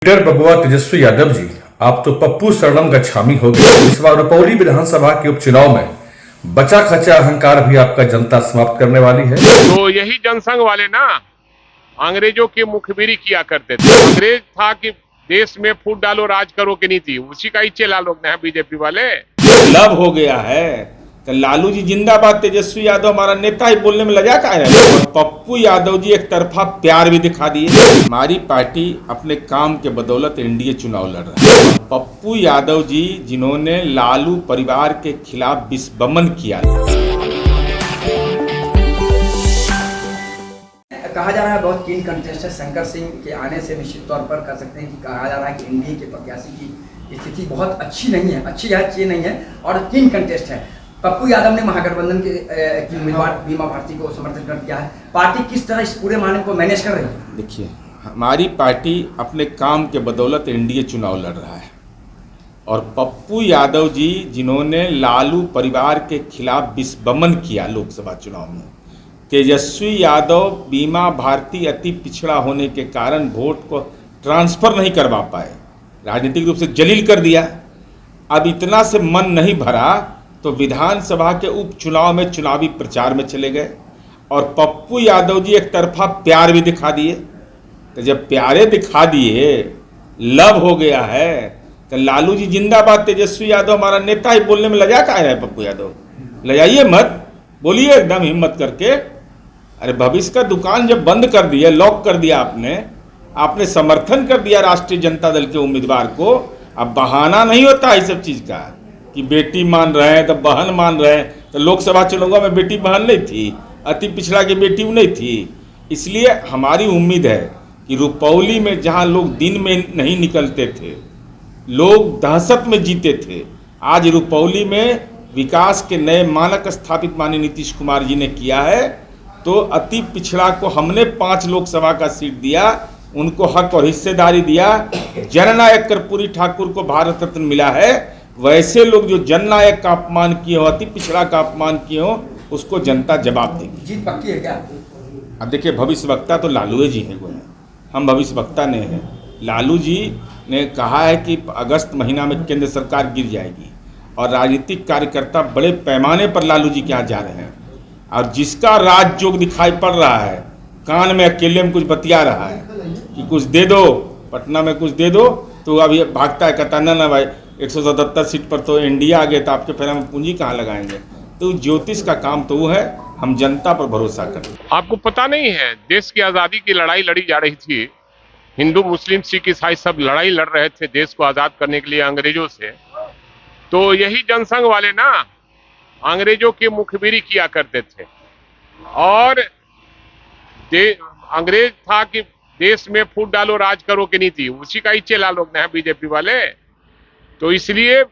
Twitter बबुआ तेजस्वी यादव जी, आप तो पप्पू शरणम गच्छामी हो गए। इस बार रुपौली विधानसभा के उपचुनाव में बचा खचा अहंकार भी आपका जनता समाप्त करने वाली है। तो यही जनसंघ वाले ना अंग्रेजों की मुखबिरी किया करते थे। अंग्रेज था कि देश में फूट डालो राज करो की नीति, उसी का ही चेला लोग हैं बीजेपी वाले। लब हो गया है तो लालू जी जिंदाबाद, तेजस्वी यादव हमारा नेता ही बोलने में लजा का है। और पप्पू यादव जी एक तरफा प्यार भी दिखा दिए। हमारी पार्टी अपने काम के बदौलत एनडीए चुनाव लड़ रहा है। पप्पू यादव जी जिन्होंने लालू परिवार के खिलाफ विस्फमन किया। कहा जा रहा है बहुत कीन कंटेस्टेंट शंकर सिंह के आने से निश्चित तौर पर कह सकते हैं कि कहा जा रहा है कि एनडीए के प्रत्याशी की स्थिति बहुत अच्छी नहीं है, अच्छी नहीं है और कीन कंटेस्ट है। पप्पू यादव ने महागठबंधन के उम्मीदवार बीमा भारती को समर्थन कर दिया है। पार्टी किस तरह इस पूरे मामले को मैनेज कर रही है? देखिए, हमारी पार्टी अपने काम के बदौलत एनडीए चुनाव लड़ रहा है और पप्पू यादव जी जिन्होंने लालू परिवार के खिलाफ विस्फमन किया लोकसभा चुनाव में, तेजस्वी यादव बीमा भारती अति पिछड़ा होने के कारण वोट को ट्रांसफर नहीं करवा पाए, राजनीतिक रूप से जलील कर दिया। अब इतना से मन नहीं भरा तो विधानसभा के उपचुनाव में चुनावी प्रचार में चले गए और पप्पू यादव जी एक तरफा प्यार भी दिखा दिए। तो जब प्यारे दिखा दिए, लब हो गया है तो लालू जी जिंदाबाद, तेजस्वी यादव हमारा नेता ही बोलने में लजा का है। पप्पू यादव लजाइए मत, बोलिए एकदम हिम्मत करके। अरे भविष्य का दुकान जब बंद कर दिया, लॉक कर दिया आपने समर्थन कर दिया राष्ट्रीय जनता दल के उम्मीदवार को। अब बहाना नहीं होता इस सब चीज़ का कि बेटी मान रहे हैं तो बहन मान रहे हैं। तो लोकसभा चुनाव में बेटी बहन नहीं थी, अति पिछड़ा की बेटी नहीं थी। इसलिए हमारी उम्मीद है कि रुपौली में जहां लोग दिन में नहीं निकलते थे, लोग दहशत में जीते थे, आज रुपौली में विकास के नए मानक स्थापित माननीय नीतीश कुमार जी ने किया है। तो अति पिछड़ा को हमने 5 लोकसभा का सीट दिया, उनको हक और हिस्सेदारी दिया। जननायक कर्पूरी ठाकुर को भारत रत्न मिला है। वैसे लोग जो जननायक का अपमान किए हो, अति पिछड़ा का अपमान किए हो, उसको जनता जवाब देगी। जीत पक्की है क्या? अब देखिए, भविष्यवक्ता तो लालू जी हैं, हम भविष्यवक्ता नहीं हैं। लालू जी ने कहा है कि अगस्त महीना में केंद्र सरकार गिर जाएगी और राजनीतिक कार्यकर्ता बड़े पैमाने पर लालू जी के यहाँ जा रहे हैं और जिसका राजयोग दिखाई पड़ रहा है, कान में अकेले में कुछ बतिया रहा है कि कुछ दे दो, पटना में कुछ दे दो, तो अभी भागता है, कहता ना भाई 177 सीट पर तो एनडीए आ गए, तो आपके पैर में पूंजी कहाँ लगाएंगे। तो ज्योतिष का काम तो वो है, हम जनता पर भरोसा करें। आपको पता नहीं है, देश की आजादी की लड़ाई लड़ी जा रही थी। हिंदू मुस्लिम सिख ईसाई सब लड़ाई लड़ रहे थे देश को आजाद करने के लिए अंग्रेजों से। तो यही जनसंघ वाले ना अंग्रेजों की मुखबिरी किया करते थे और अंग्रेज था कि देश में फूट डालो राज करो की नीति, उसी का ही चेला लोग हैं बीजेपी वाले। तो इसलिए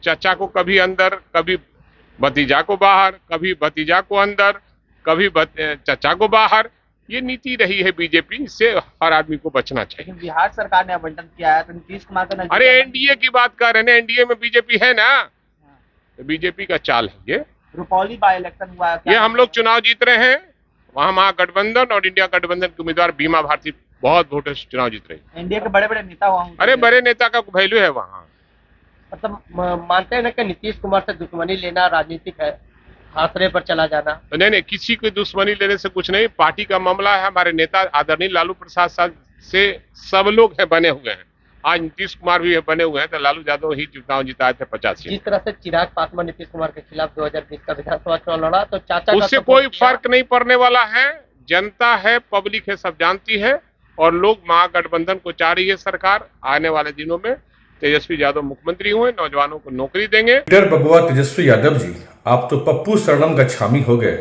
चचा को कभी अंदर, कभी भतीजा को बाहर, कभी भतीजा को अंदर, कभी चचा को बाहर, ये नीति रही है बीजेपी। इससे हर आदमी को बचना चाहिए। बिहार सरकार ने आवंटन किया है तो नीतीश कुमार का अरे एनडीए की बात कर रहे हैं ना, एनडीए में बीजेपी है ना, तो बीजेपी का चाल है ये। रुपौली बाई इलेक्शन हुआ है, ये हम लोग चुनाव जीत रहे हैं, वहां महागठबंधन और इंडिया गठबंधन के उम्मीदवार बीमा भारती बहुत वोटों से चुनाव जीत रहे हैं। एनडीए के बड़े बड़े नेता वहाँ। अरे बड़े नेता का वैल्यू है वहाँ। मतलब मानते हैं ना कि नीतीश कुमार से दुश्मनी लेना राजनीतिक है, आसरे पर चला जाना। नहीं, किसी की दुश्मनी लेने से कुछ नहीं। पार्टी का मामला है। हमारे नेता आदरणीय लालू प्रसाद साहब से सब लोग हैं बने हुए हैं। आज नीतीश कुमार भी बने हुए हैं, तो लालू यादव ही चुनाव जिताए थे 50 सीट। जिस तरह से चिराग पासवान नीतीश कुमार के खिलाफ 2020 का विधानसभा चुनाव लड़ा, तो चाचा उससे कोई फर्क नहीं पड़ने वाला है। जनता है, पब्लिक है, सब जानती है और लोग महागठबंधन को चाह रही है सरकार। आने वाले दिनों में तेजस्वी यादव मुख्यमंत्री हुए, नौजवानों को नौकरी देंगे। ट्विटर बबुआ तेजस्वी यादव जी, आप तो पप्पू शरणम गच्छामी हो गए।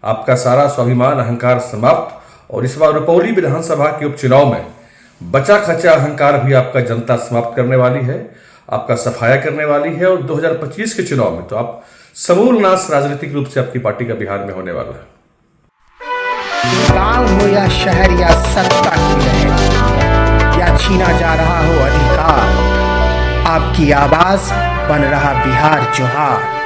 आपका सारा स्वाभिमान अहंकार समाप्त और इस बार रुपौली विधानसभा के उपचुनाव में बचा खचा अहंकार भी आपका जनता समाप्त करने वाली है, आपका सफाया करने वाली है। और 2025 के चुनाव में तो आप समूल नाश राजनीतिक रूप से आपकी पार्टी का बिहार में होने वाला है। गांव हो या शहर या सत्ता की लहर या छीना जा रहा हो अधिकार, आपकी आवाज बन रहा बिहार जोहार।